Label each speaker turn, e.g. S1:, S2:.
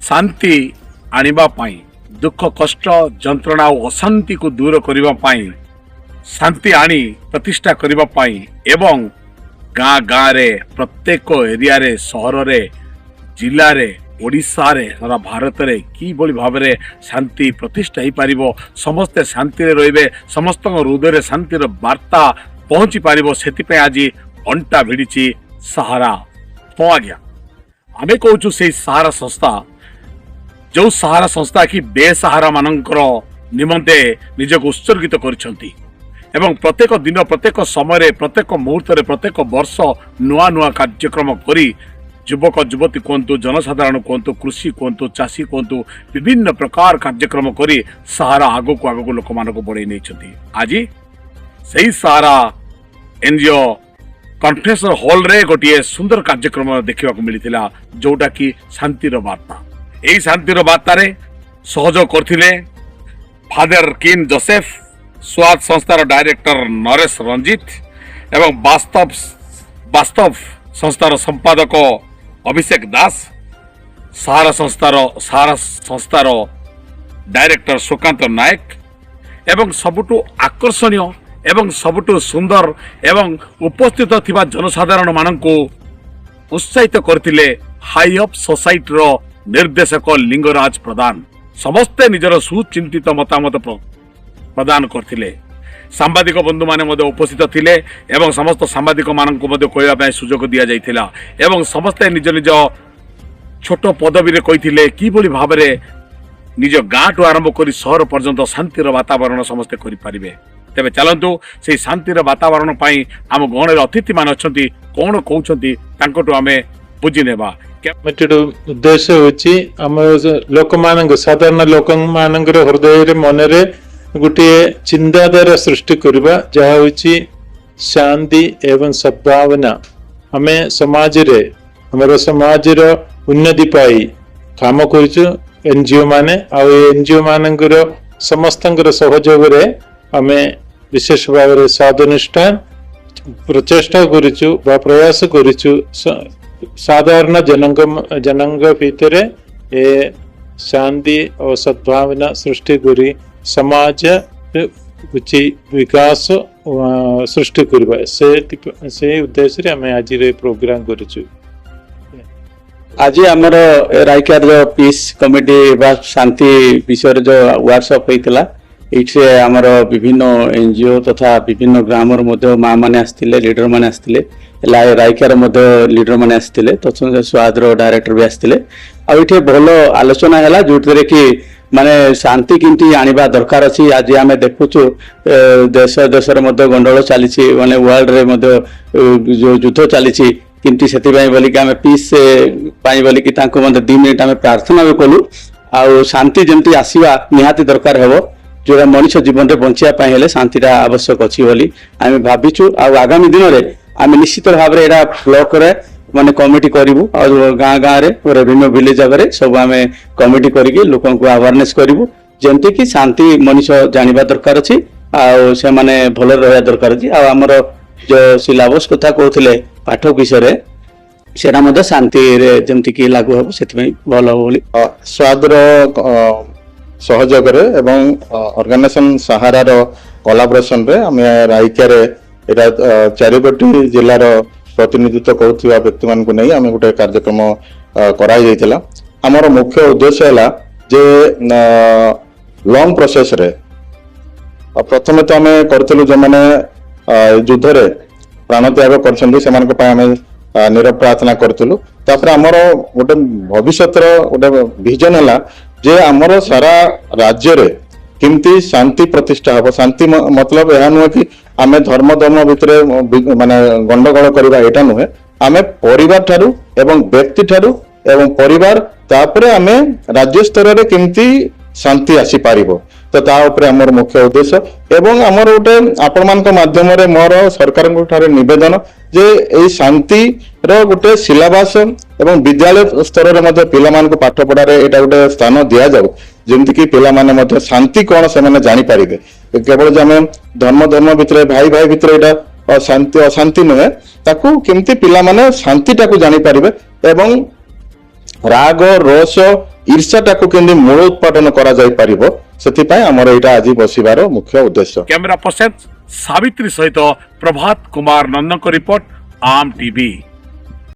S1: शांति आनिबा पाई दुख कष्ट जंत्रणा और अशांति को दूर करिबा पाई शांति आनी प्रतिष्ठा करिबा पाई एवं गाँ गाँ रे प्रत्येक एरिया रे सहर रे जिला रे ओडिशा रे सारा भारत रे की बोली भाव रे शांति प्रतिष्ठा ही पारिबो समस्ते शांति रे रहिबे समस्त हृदय रे शांति रो वार्ता पहुंची पारिबो सेति पे आज अंटा भिड़ी सहारा तो आज्ञा आमे कहूँ से सहारा संस्था जो सहारा संस्था कि बेसहारा मानकर निमंते निजक उत्सर्गित करिसेंती एवं प्रत्येक दिन प्रत्येक समय प्रत्येक मुहूर्त प्रत्येक वर्ष नुआ नुआ कार्यक्रम करी युवक युवती कहतु जनसाधारण कहतु कृषि कहतु चाषी कहतु विभिन्न प्रकार कार्यक्रम करी सहारा आगो को आगो लोक मान बढ़ई नहीं आज सही सहारा एनजीओ कन्फरेन्स हॉल रे गोटे सुंदर कार्यक्रम देखा मिलता जोटा कि शांतिर वार्ता यही शांतिर वार्ता रे सहयोग करथिले फादर किन जोसेफ स्वाद संस्थार डायरेक्टर नरेश रंजित एवं वास्तव संस्थार संपादक अभिषेक दास सहारा संस्थार डायरेक्टर सुकांत नायक एवं सबुठु आकर्षणीय एवं सबुठु सुंदर एवं उपस्थित थिबा जनसाधारण माननकु उत्साहित करथिले हाई ऑफ सोसाइटी रो निर्देशक लिंगराज प्रधान समस्ते निजर सुचिंतित मतामत प्रदान करथिले सांबादिक बंधु माने मध्य उपस्थित थिले एवं समस्त सांबादिक माननकु मध्य कहबा पय सुजोग दिया जाइथिला एवं समस्ते निज निज छोट पदवी रे कहिथिले की बोली भाबरे निज गाँठू आरंभ करी सहर पर्यंत शांतिर वातावरण समस्ते करि पारिबे तेबे चलंतु से शांतिर वातावरण पाई आम गणर अतिथि मान अछंती कोन कहउछंती तांकोटु आमे बुझि नेबा
S2: उद्देश्य होची हम लोक मान साधारण लोक मान हृदय मन गोटे चिंताधारा सृष्टि करबा जहा होची शांति एवं सद्भावना हमें समाज रे हमर समाज रो उन्नति पाई काम करछु एनजीओ माने आ एनजीओ मानकर समस्तंकर सहयोग रे हमें विशेष भाव में साधनिष्ठा प्रचेष्टा करिछु बा प्रयास करिछु साधारण जनंग भितर ए शांति और सद्भावना सृष्टि करी समाज कुछ विकास सृष्टि करबा से उद्देश्य रे हमें आज रे प्रोग्राम करिछु
S3: आज आमर रायकार जो पीस कमिटी बा शांति विषय जो वर्कशॉप होइतला ये आमर विभिन्न एनजीओ तथा विभिन्न ग्रामर माँ मैंने आसते लीडर मैंने आसते रायकार लीडर मैंने आसते तत्सत स्वाद डायरेक्टर भी आसते आठे भल आलोचना है जो कि माने शांति किंती आनिबा दरकार अच्छी आज आम देखुचु देश देश गंडगोल चली माने वर्ल्ड रे जो युद्ध चली किंतु से बोलिक आम पीस बोलिक 2 मिनिट आम प्रार्थना भी कलु आ शांति जमती आसवा निहाती दरकार हेबो जो मनुष्य जीवन में बंचापी हेले शांतिटा आवश्यक अच्छी बोली आम भाविचु आगामी दिन में आम निश्चित भाव में ब्लॉक रे माने कमिटी करूँ गाँ गाँ रे रेवेन्यू विलेज जगह सब आम कमिटी करके लोक अवेयरनेस करूँ जमती कि शांति मनुष्य जानवा दरकार अच्छी से माने भल रहा दरकार अच्छी आमर जो सिलेबस कथा कहते पाठ विषय से शांति जमती कि लागू हम से भल हम बोली
S4: स्वाद सहयोग एवं ऑर्गेनाइजेशन सहारार कोलाबोरेशन रे आम रायका एटा 4 जिलार प्रतिनिधित्व करुवा व्यक्ति मान नहीं आम गोटे कार्यक्रम कराई आमर मुख्य उद्देश्य है जे लॉन्ग प्रोसेस रे प्रथम तो आम करूँ जो मैंने युद्ध रे प्राण त्याग कर निरव प्रार्थना करूँ आमर गोटे भविष्य गोटे विजन है जे आमर सारा राज्य रे किमती शांति प्रतिष्ठा हम शांति मतलब यह नुहे कि आम धर्म भितर माने गंडगोल करवा एटा नुहे आम परिवार ठारू एवं व्यक्ति ठारू एवं परिवार तापरे आम राज्य स्तर रे किमती शांति आसी पारिबो तो तापर आमर मुख्य उद्देश्य एवं आमर गोटे आपण मान माध्यम मोर सरकार निवेदन जे यही शांति गोटे सिलेबस एवं विद्यालय स्तर में पिला पाठ पढ़ारे यहाँ गोटे स्थान दि जाऊ जमती कि पिला शांति कौन से जानी पारे केवल आम धर्म धर्म भितर भाई भाई भितर यहाँ शांति अशांति नुहे ताकू केमती पिला शांति टाकू जानी पारे एवं राग रोष ईर्ष्याटाକୁ केମିତି मूल उत्पादन करा जाई परिबो ସେଥିପାଇଁ ଆମର ଏଇଟା ଆଜି ବସିବାର ମୁଖ୍ୟ ଉଦ୍ଦେଶ୍ୟ।
S1: कैमरा पर्सन सावित्री सहित प्रभात कुमार नंदन को रिपोर्ट आम टीवी।